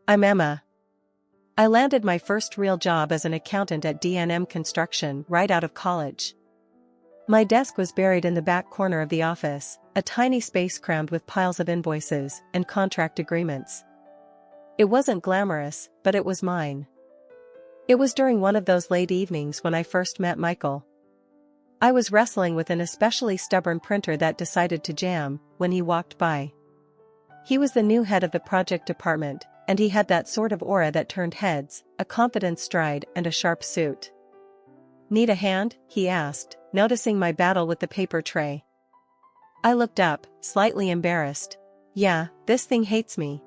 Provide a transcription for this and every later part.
I'm Emma. I landed my first real job as an accountant at D&M Construction right out of college. My desk was buried in the back corner of the office, a tiny space crammed with piles of invoices and contract agreements. It wasn't glamorous, but it was mine. It was during one of those late evenings when I first met Michael. I was wrestling with an especially stubborn printer that decided to jam when he walked by. He was the new head of the project department, and he had that sort of aura that turned heads, a confident stride and a sharp suit. "Need a hand?" he asked, noticing my battle with the paper tray. I looked up, slightly embarrassed. "Yeah, this thing hates me."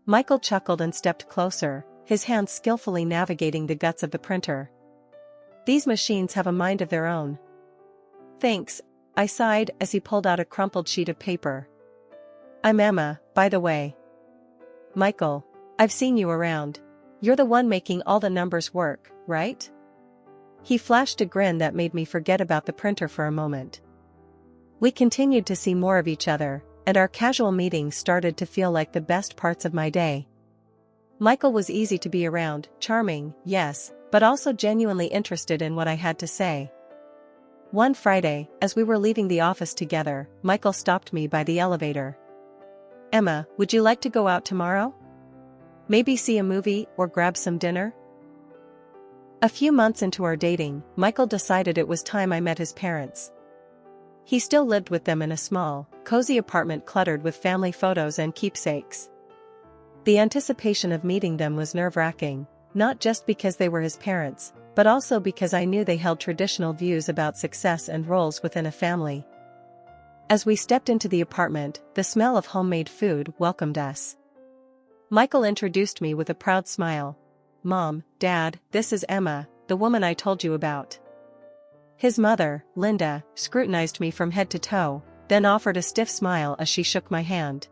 Michael chuckled and stepped closer, his hands skillfully navigating the guts of the printer. "These machines have a mind of their own." "Thanks," I sighed as he pulled out a crumpled sheet of paper. "I'm Emma, by the way." "Michael, I've seen you around. You're the one making all the numbers work, right?" He flashed a grin that made me forget about the printer for a moment. We continued to see more of each other, and our casual meetings started to feel like the best parts of my day. Michael was easy to be around, charming, yes, but also genuinely interested in what I had to say. One Friday, as we were leaving the office together, Michael stopped me by the elevator. "Emma, would you like to go out tomorrow? Maybe see a movie or grab some dinner?" A few months into our dating, Michael decided it was time I met his parents. He still lived with them in a small, cozy apartment cluttered with family photos and keepsakes. The anticipation of meeting them was nerve-wracking, not just because they were his parents, but also because I knew they held traditional views about success and roles within a family. As we stepped into the apartment, the smell of homemade food welcomed us. Michael introduced me with a proud smile. "Mom, Dad, this is Emma, the woman I told you about." His mother, Linda, scrutinized me from head to toe, then offered a stiff smile as she shook my hand.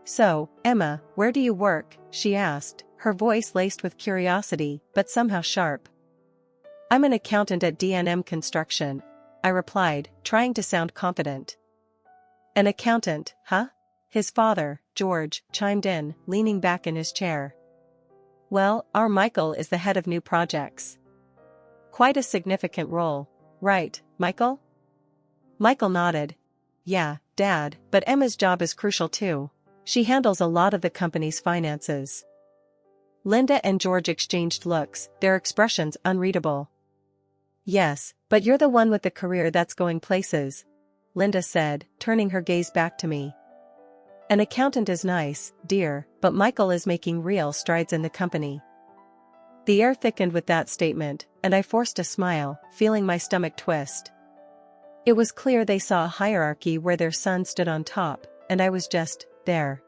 "So, Emma, where do you work?" she asked, her voice laced with curiosity, but somehow sharp. "I'm an accountant at D&M Construction," I replied, trying to sound confident. "An accountant, huh?" his father, George, chimed in, leaning back in his chair. "Well, our Michael is the head of new projects." "Quite a significant role, right, Michael?" Michael nodded. "Yeah, Dad, but Emma's job is crucial too. She handles a lot of the company's finances." Linda and George exchanged looks, their expressions unreadable. "Yes, but you're the one with the career that's going places," Linda said, turning her gaze back to me. "An accountant is nice, dear, but Michael is making real strides in the company." The air thickened with that statement, and I forced a smile, feeling my stomach twist. It was clear they saw a hierarchy where their son stood on top, and I was just there.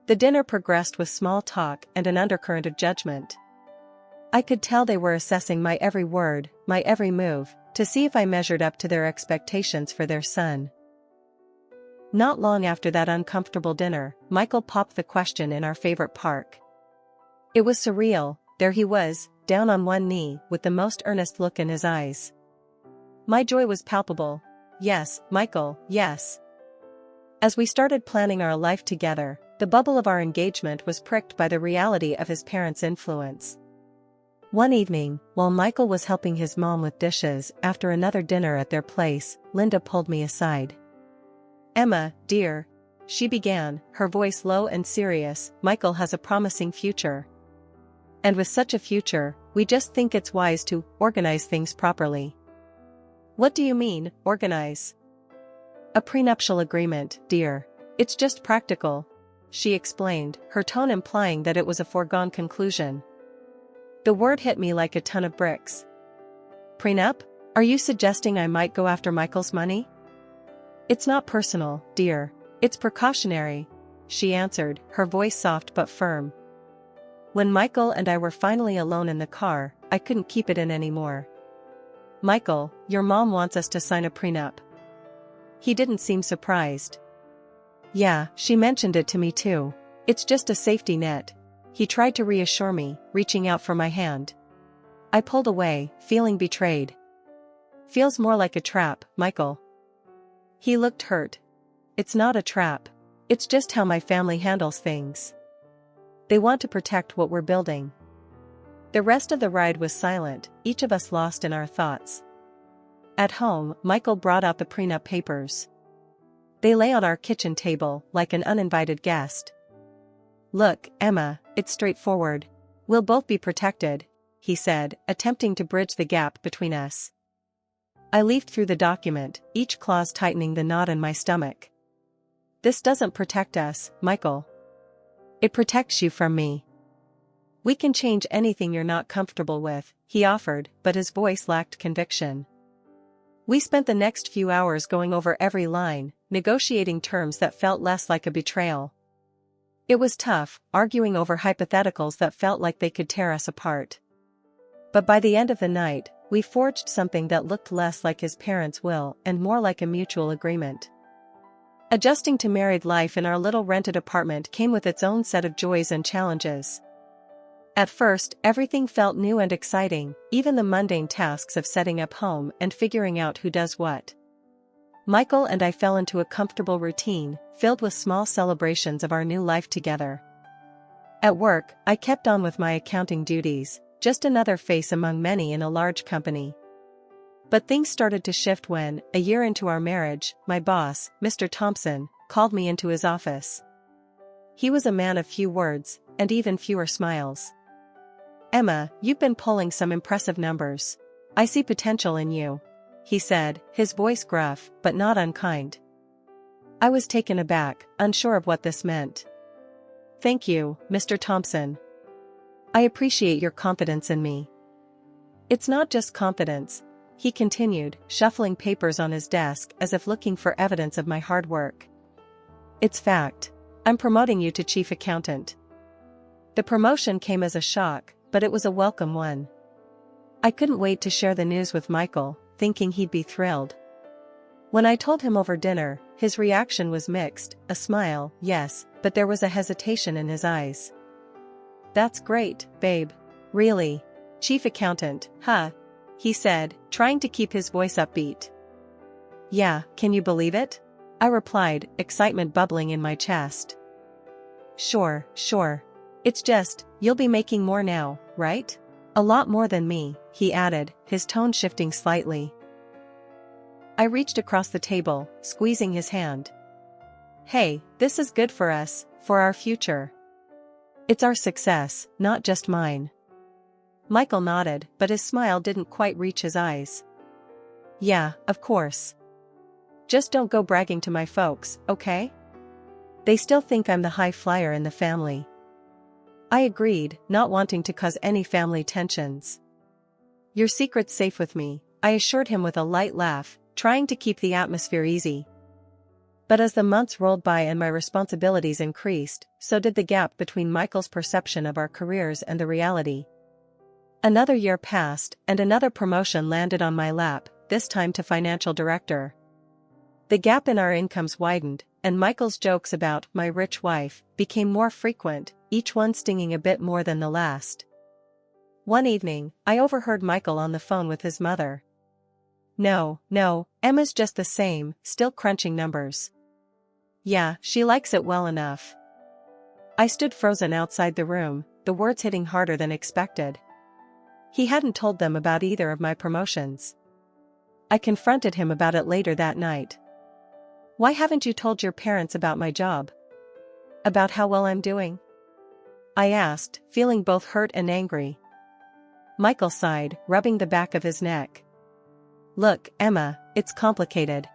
The dinner progressed with small talk and an undercurrent of judgment. I could tell they were assessing my every word, my every move, to see if I measured up to their expectations for their son. Not long after that uncomfortable dinner, Michael popped the question in our favorite park. It was surreal. There he was, down on one knee, with the most earnest look in his eyes. My joy was palpable. "Yes, Michael, yes." As we started planning our life together, the bubble of our engagement was pricked by the reality of his parents' influence. One evening, while Michael was helping his mom with dishes after another dinner at their place, Linda pulled me aside. "Emma, dear," she began, her voice low and serious, "Michael has a promising future. And with such a future, we just think it's wise to organize things properly." "What do you mean, organize?" "A prenuptial agreement, dear. It's just practical," she explained, her tone implying that it was a foregone conclusion. The word hit me like a ton of bricks. "Prenup? Are you suggesting I might go after Michael's money?" "It's not personal, dear. It's precautionary," she answered, her voice soft but firm. When Michael and I were finally alone in the car, I couldn't keep it in anymore. "Michael, your mom wants us to sign a prenup." He didn't seem surprised. "Yeah, she mentioned it to me too. It's just a safety net." He tried to reassure me, reaching out for my hand. I pulled away, feeling betrayed. "Feels more like a trap, Michael." He looked hurt. "It's not a trap. It's just how my family handles things." They want to protect what we're building. The rest of the ride was silent, each of us lost in our thoughts. At home, Michael brought out the prenup papers. They lay on our kitchen table, like an uninvited guest. "Look, Emma, it's straightforward. We'll both be protected," he said, attempting to bridge the gap between us. I leafed through the document, each clause tightening the knot in my stomach. "This doesn't protect us, Michael. It protects you from me. We can change anything you're not comfortable with," he offered, but his voice lacked conviction. We spent the next few hours going over every line, negotiating terms that felt less like a betrayal. It was tough, arguing over hypotheticals that felt like they could tear us apart. But by the end of the night, we forged something that looked less like his parents' will and more like a mutual agreement. Adjusting to married life in our little rented apartment came with its own set of joys and challenges. At first, everything felt new and exciting, even the mundane tasks of setting up home and figuring out who does what. Michael and I fell into a comfortable routine, filled with small celebrations of our new life together. At work, I kept on with my accounting duties, just another face among many in a large company. But things started to shift when, a year into our marriage, my boss, Mr. Thompson, called me into his office. He was a man of few words, and even fewer smiles. "Emma, you've been pulling some impressive numbers. I see potential in you," he said, his voice gruff, but not unkind. I was taken aback, unsure of what this meant. "Thank you, Mr. Thompson. I appreciate your confidence in me." "It's not just confidence," he continued, shuffling papers on his desk as if looking for evidence of my hard work. "It's fact. I'm promoting you to chief accountant." The promotion came as a shock, but it was a welcome one. I couldn't wait to share the news with Michael, thinking he'd be thrilled. When I told him over dinner, his reaction was mixed, a smile, yes, but there was a hesitation in his eyes. "That's great, babe. Really? Chief accountant, huh?" he said, trying to keep his voice upbeat. "Yeah, can you believe it?" I replied, excitement bubbling in my chest. Sure. It's just, you'll be making more now, right? A lot more than me," he added, his tone shifting slightly. I reached across the table, squeezing his hand. "Hey, this is good for us, for our future. It's our success, not just mine." Michael nodded, but his smile didn't quite reach his eyes. "Yeah, of course. Just don't go bragging to my folks, okay? They still think I'm the high flyer in the family." I agreed, not wanting to cause any family tensions. "Your secret's safe with me," I assured him with a light laugh, trying to keep the atmosphere easy. But as the months rolled by and my responsibilities increased, so did the gap between Michael's perception of our careers and the reality. Another year passed, and another promotion landed on my lap, this time to financial director. The gap in our incomes widened, and Michael's jokes about my rich wife became more frequent, each one stinging a bit more than the last. One evening, I overheard Michael on the phone with his mother. No, Emma's just the same, still crunching numbers. Yeah, she likes it well enough." I stood frozen outside the room, the words hitting harder than expected. He hadn't told them about either of my promotions. I confronted him about it later that night. "Why haven't you told your parents about my job? About how well I'm doing?" I asked, feeling both hurt and angry. Michael sighed, rubbing the back of his neck. "Look, Emma, it's complicated.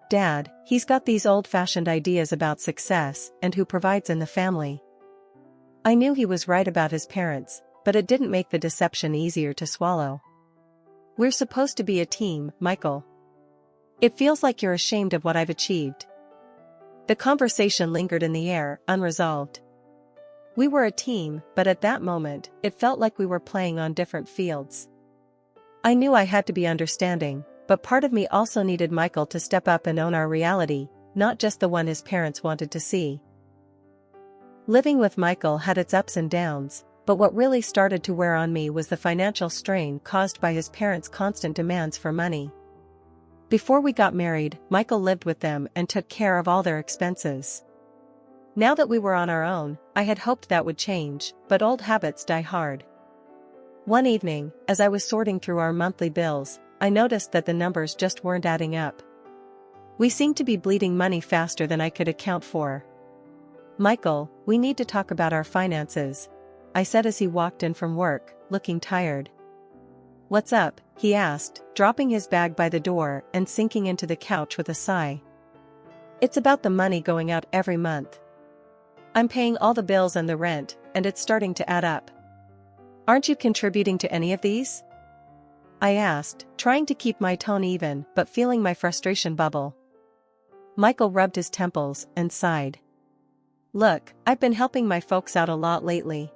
Dad, he's got these old-fashioned ideas about success and who provides in the family." I knew he was right about his parents, but it didn't make the deception easier to swallow. "We're supposed to be a team, Michael. It feels like you're ashamed of what I've achieved." The conversation lingered in the air, unresolved. We were a team, but at that moment, it felt like we were playing on different fields. I knew I had to be understanding, but part of me also needed Michael to step up and own our reality, not just the one his parents wanted to see. Living with Michael had its ups and downs, but what really started to wear on me was the financial strain caused by his parents' constant demands for money. Before we got married, Michael lived with them and took care of all their expenses. Now that we were on our own, I had hoped that would change, but old habits die hard. One evening, as I was sorting through our monthly bills, I noticed that the numbers just weren't adding up. We seemed to be bleeding money faster than I could account for. "Michael, we need to talk about our finances," I said as he walked in from work, looking tired. "What's up?" he asked, dropping his bag by the door and sinking into the couch with a sigh. "It's about the money going out every month. I'm paying all the bills and the rent, and it's starting to add up. Aren't you contributing to any of these?" I asked, trying to keep my tone even but feeling my frustration bubble. Michael rubbed his temples and sighed. "Look, I've been helping my folks out a lot lately.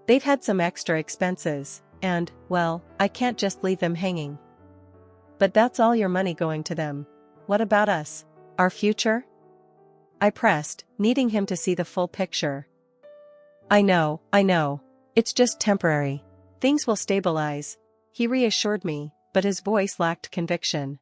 They've had some extra expenses, and, well, I can't just leave them hanging." "But that's all your money going to them. What about us? Our future?" I pressed, needing him to see the full picture. I know. It's just temporary. Things will stabilize," he reassured me, but his voice lacked conviction.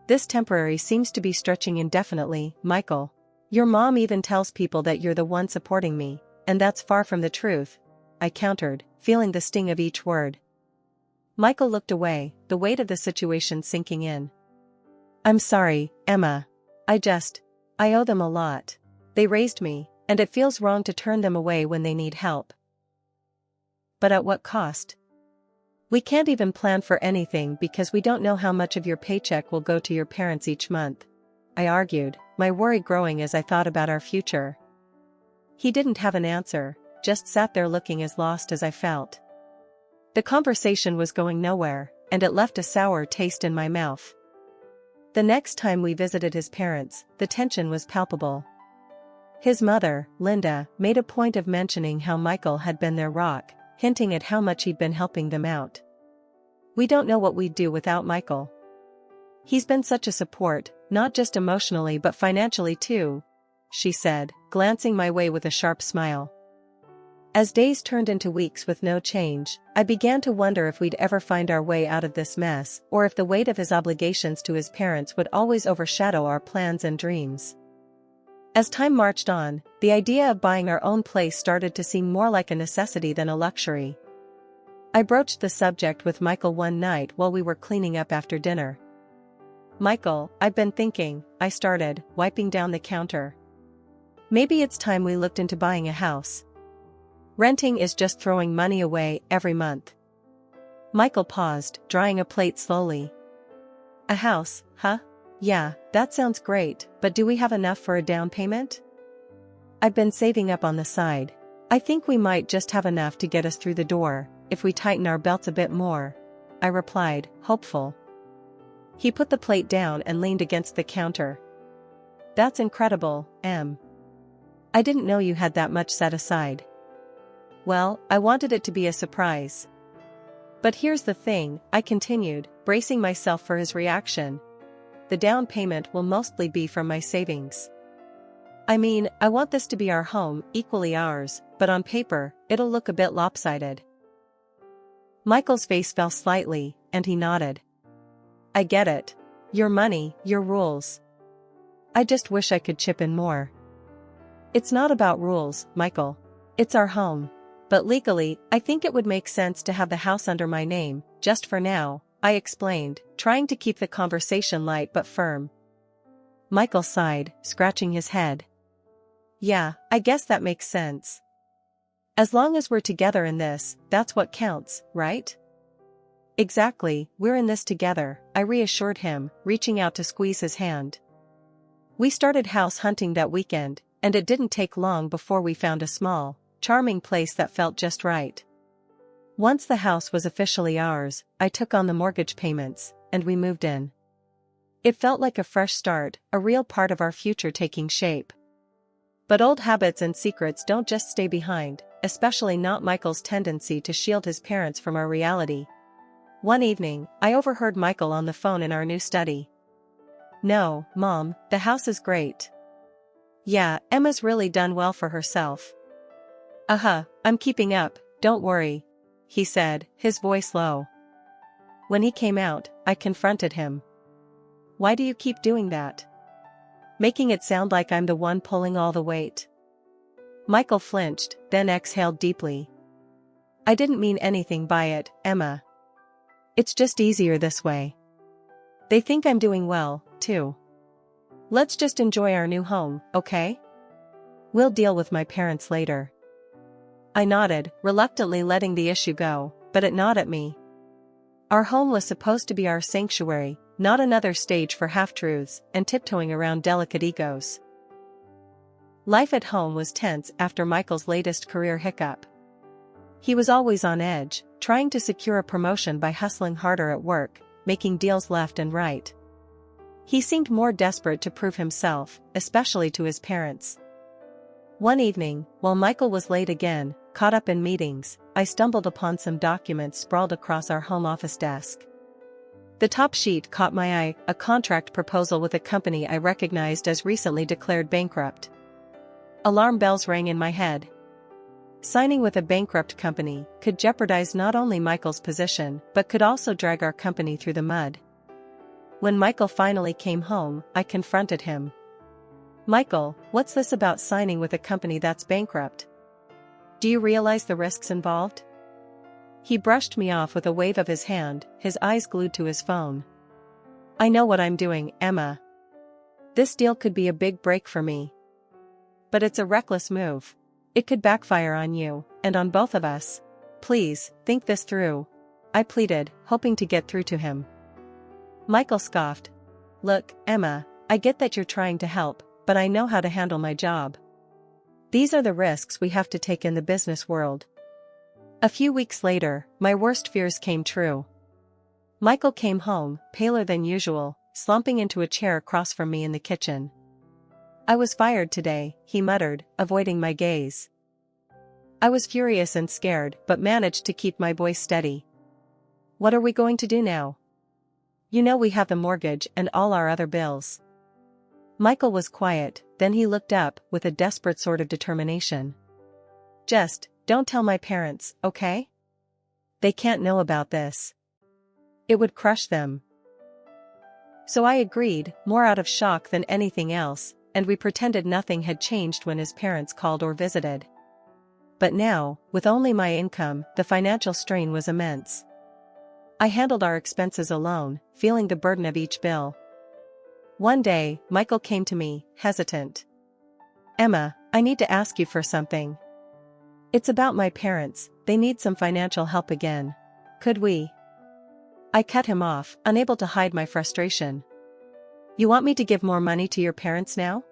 "This temporary seems to be stretching indefinitely, Michael. Your mom even tells people that you're the one supporting me, and that's far from the truth," I countered, feeling the sting of each word. Michael looked away, the weight of the situation sinking in. "I'm sorry, Emma. I owe them a lot. They raised me, and it feels wrong to turn them away when they need help." "But at what cost? We can't even plan for anything because we don't know how much of your paycheck will go to your parents each month," I argued, my worry growing as I thought about our future. He didn't have an answer, just sat there looking as lost as I felt. The conversation was going nowhere, and it left a sour taste in my mouth. The next time we visited his parents, the tension was palpable. His mother, Linda, made a point of mentioning how Michael had been their rock, hinting at how much he'd been helping them out. "We don't know what we'd do without Michael. He's been such a support, not just emotionally but financially too," she said, glancing my way with a sharp smile. As days turned into weeks with no change, I began to wonder if we'd ever find our way out of this mess, or if the weight of his obligations to his parents would always overshadow our plans and dreams. As time marched on, the idea of buying our own place started to seem more like a necessity than a luxury. I broached the subject with Michael one night while we were cleaning up after dinner. "Michael, I've been thinking," I started, wiping down the counter. "Maybe it's time we looked into buying a house. Renting is just throwing money away every month." Michael paused, drying a plate slowly. "A house, huh? Yeah, that sounds great, but do we have enough for a down payment?" "I've been saving up on the side. I think we might just have enough to get us through the door, if we tighten our belts a bit more," I replied, hopeful. He put the plate down and leaned against the counter. "That's incredible, Em. I didn't know you had that much set aside." "Well, I wanted it to be a surprise. But here's the thing," I continued, bracing myself for his reaction. "The down payment will mostly be from my savings. I mean, I want this to be our home, equally ours, but on paper, it'll look a bit lopsided." Michael's face fell slightly, and he nodded. "I get it. Your money, your rules. I just wish I could chip in more." "It's not about rules, Michael. It's our home. But legally, I think it would make sense to have the house under my name, just for now," I explained, trying to keep the conversation light but firm. Michael sighed, scratching his head. "Yeah, I guess that makes sense. As long as we're together in this, that's what counts, right?" "Exactly, we're in this together," I reassured him, reaching out to squeeze his hand. We started house hunting that weekend, and it didn't take long before we found a small, charming place that felt just right. Once the house was officially ours, I took on the mortgage payments, and we moved in. It felt like a fresh start, a real part of our future taking shape. But old habits and secrets don't just stay behind, especially not Michael's tendency to shield his parents from our reality. One evening, I overheard Michael on the phone in our new study. "No, Mom, the house is great. Yeah, Emma's really done well for herself. I'm keeping up, don't worry," he said, his voice low. When he came out, I confronted him. "Why do you keep doing that? making it sound like I'm the one pulling all the weight. Michael flinched, then exhaled deeply. I didn't mean anything by it, Emma. It's just easier this way. They think I'm doing well, too. Let's just enjoy our new home, okay? We'll deal with my parents later. I nodded, reluctantly letting the issue go, but it gnawed at me. Our home was supposed to be our sanctuary, not another stage for half-truths and tiptoeing around delicate egos. Life at home was tense after Michael's latest career hiccup. He was always on edge, trying to secure a promotion by hustling harder at work, making deals left and right. He seemed more desperate to prove himself, especially to his parents. One evening, while Michael was late again, caught up in meetings, I stumbled upon some documents sprawled across our home office desk. The top sheet caught my eye, a contract proposal with a company I recognized as recently declared bankrupt. Alarm bells rang in my head. Signing with a bankrupt company could jeopardize not only Michael's position but could also drag our company through the mud. When Michael finally came home, I confronted him. Michael, what's this about signing with a company that's bankrupt? Do you realize the risks involved? He brushed me off with a wave of his hand, his eyes glued to his phone. I know what I'm doing, Emma. This deal could be a big break for me. But it's a reckless move. It could backfire on you, and on both of us. Please, think this through. I pleaded, hoping to get through to him. Michael scoffed. Look, Emma, I get that you're trying to help, but I know how to handle my job. These are the risks we have to take in the business world. A few weeks later, my worst fears came true. Michael came home, paler than usual, slumping into a chair across from me in the kitchen. I was fired today, he muttered, avoiding my gaze. I was furious and scared, but managed to keep my voice steady. What are we going to do now? You know we have the mortgage and all our other bills. Michael was quiet, then he looked up, with a desperate sort of determination. Just, don't tell my parents, okay? They can't know about this. It would crush them. So I agreed, more out of shock than anything else, and we pretended nothing had changed when his parents called or visited. But now, with only my income, the financial strain was immense. I handled our expenses alone, feeling the burden of each bill. One day, Michael came to me, hesitant. Emma, I need to ask you for something. It's about my parents, they need some financial help again. Could we? I cut him off, unable to hide my frustration. You want me to give more money to your parents now?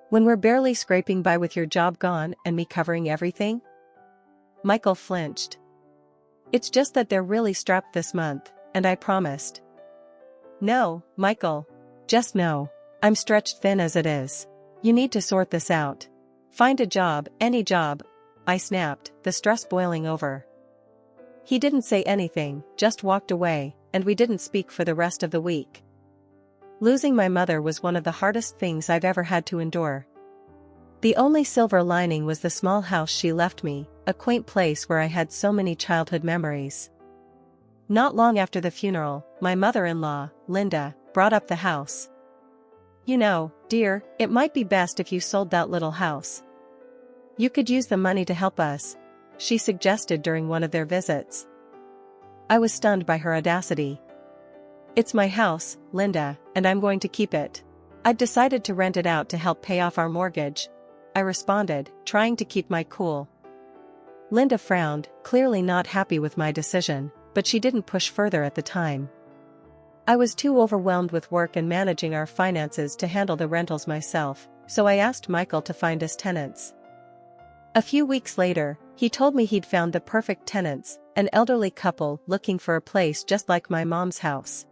When we're barely scraping by with your job gone and me covering everything? Michael flinched. It's just that they're really strapped this month, and I promised. No, Michael. Just no. I'm stretched thin as it is. You need to sort this out. Find a job, any job. I snapped, the stress boiling over. He didn't say anything, just walked away, and we didn't speak for the rest of the week. Losing my mother was one of the hardest things I've ever had to endure. The only silver lining was the small house she left me, a quaint place where I had so many childhood memories. Not long after the funeral, my mother-in-law, Linda, brought up the house. You know, dear, it might be best if you sold that little house. You could use the money to help us, she suggested during one of their visits. I was stunned by her audacity. It's my house, Linda, and I'm going to keep it. I've decided to rent it out to help pay off our mortgage, I responded, trying to keep my cool. Linda frowned, clearly not happy with my decision, but she didn't push further at the time. I was too overwhelmed with work and managing our finances to handle the rentals myself, so I asked Michael to find us tenants. A few weeks later, he told me he'd found the perfect tenants, an elderly couple looking for a place just like my mom's house.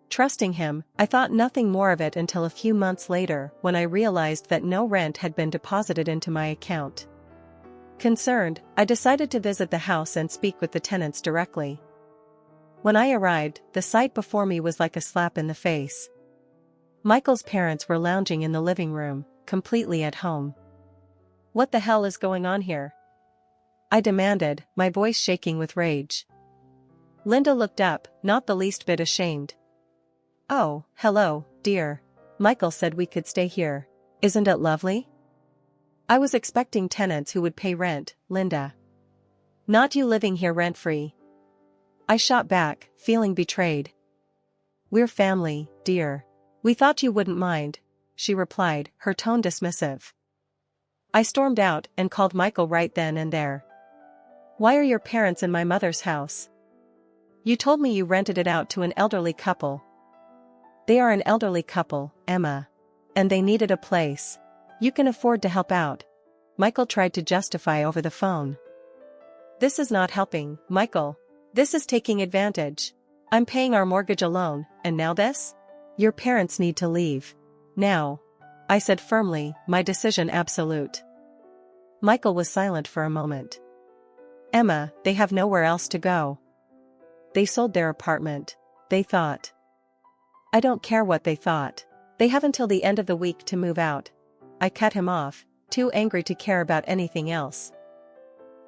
Trusting him, I thought nothing more of it until a few months later when I realized that no rent had been deposited into my account. Concerned, I decided to visit the house and speak with the tenants directly. When I arrived, the sight before me was like a slap in the face. Michael's parents were lounging in the living room, completely at home. What the hell is going on here? I demanded, my voice shaking with rage. Linda looked up, not the least bit ashamed. Oh, hello, dear. Michael said we could stay here. Isn't it lovely? I was expecting tenants who would pay rent, Linda. Not you living here rent-free. I shot back, feeling betrayed. We're family, dear. We thought you wouldn't mind, she replied, her tone dismissive. I stormed out and called Michael right then and there. Why are your parents in my mother's house? You told me you rented it out to an elderly couple. They are an elderly couple, Emma. And they needed a place. You can afford to help out. Michael tried to justify over the phone. This is not helping, Michael. This is taking advantage. I'm paying our mortgage alone, and now this? Your parents need to leave. Now. I said firmly, my decision absolute. Michael was silent for a moment. Emma, they have nowhere else to go. They sold their apartment. They thought. I don't care what they thought. They have until the end of the week to move out. I cut him off, too angry to care about anything else.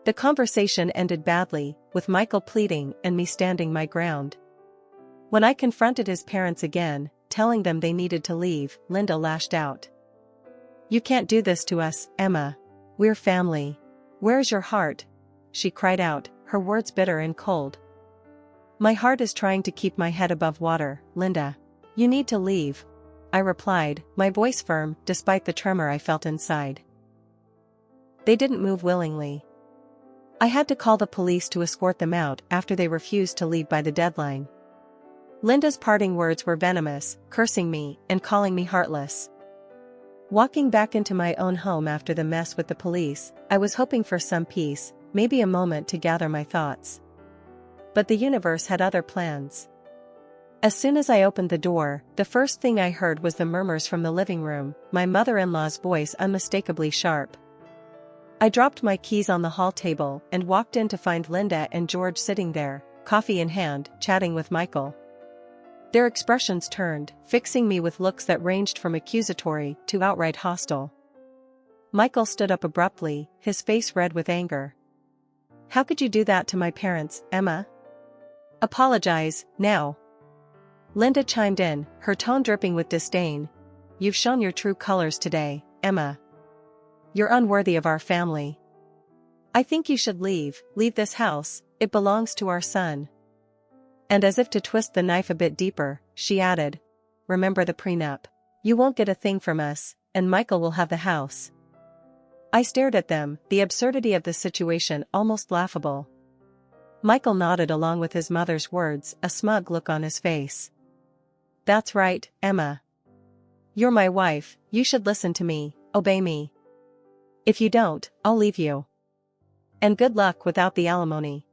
The conversation ended badly, with Michael pleading and me standing my ground. When I confronted his parents again, telling them they needed to leave, Linda lashed out. You can't do this to us, Emma. We're family. Where's your heart? She cried out, her words bitter and cold. My heart is trying to keep my head above water, Linda. You need to leave. I replied, my voice firm, despite the tremor I felt inside. They didn't move willingly. I had to call the police to escort them out after they refused to leave by the deadline. Linda's parting words were venomous, cursing me and calling me heartless. Walking back into my own home after the mess with the police, I was hoping for some peace, maybe a moment to gather my thoughts. But the universe had other plans. As soon as I opened the door, the first thing I heard was the murmurs from the living room, my mother-in-law's voice unmistakably sharp. I dropped my keys on the hall table and walked in to find Linda and George sitting there, coffee in hand, chatting with Michael. Their expressions turned, fixing me with looks that ranged from accusatory to outright hostile. Michael stood up abruptly, his face red with anger. How could you do that to my parents, Emma? Apologize, now. Linda chimed in, her tone dripping with disdain. You've shown your true colors today, Emma. You're unworthy of our family. I think you should leave this house, it belongs to our son. And as if to twist the knife a bit deeper, she added, remember the prenup. You won't get a thing from us, and Michael will have the house. I stared at them, the absurdity of the situation almost laughable. Michael nodded along with his mother's words, a smug look on his face. That's right, Emma. You're my wife, you should listen to me, obey me. If you don't, I'll leave you. And good luck without the alimony.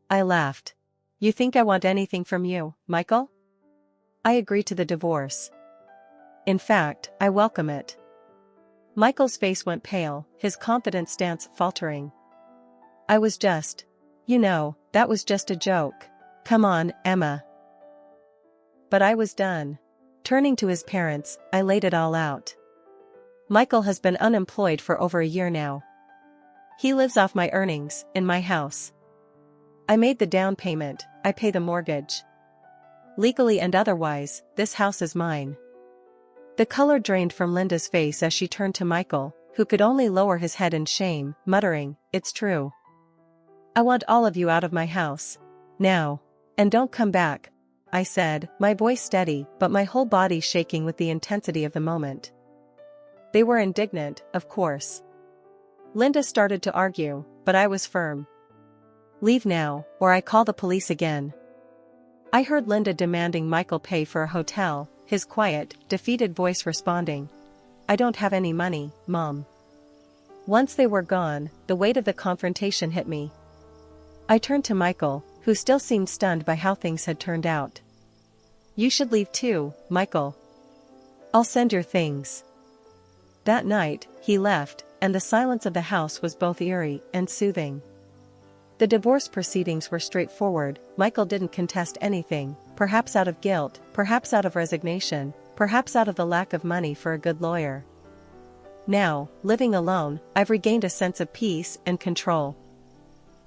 I laughed. You think I want anything from you, Michael? I agree to the divorce. In fact, I welcome it. Michael's face went pale, his confident stance faltering. I was just. That was just a joke. Come on, Emma. But I was done. Turning to his parents, I laid it all out. Michael has been unemployed for over a year now. He lives off my earnings, in my house. I made the down payment, I pay the mortgage. Legally and otherwise, this house is mine. The color drained from Linda's face as she turned to Michael, who could only lower his head in shame, muttering, It's true. I want all of you out of my house. Now. And don't come back, I said, my voice steady but my whole body shaking with the intensity of the moment. They were indignant, of course. Linda started to argue, but I was firm. Leave now, or I call the police again. I heard Linda demanding Michael pay for a hotel, his quiet, defeated voice responding, I don't have any money, Mom. Once they were gone, the weight of the confrontation hit me. I turned to Michael, who still seemed stunned by how things had turned out. You should leave too, Michael. I'll send your things. That night, he left, and the silence of the house was both eerie and soothing. The divorce proceedings were straightforward. Michael didn't contest anything, perhaps out of guilt, perhaps out of resignation, perhaps out of the lack of money for a good lawyer. Now, living alone, I've regained a sense of peace and control.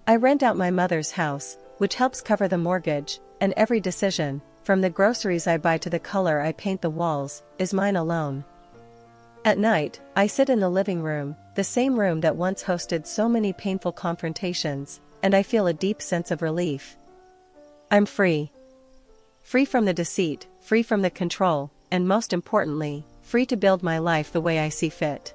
I rent out my mother's house, which helps cover the mortgage, and every decision, from from the groceries I buy to the color I paint the walls, is mine alone. At night, I sit in the living room, the same room that once hosted so many painful confrontations, and I feel a deep sense of relief. I'm free. Free from the deceit, free from the control, and most importantly, free to build my life the way I see fit.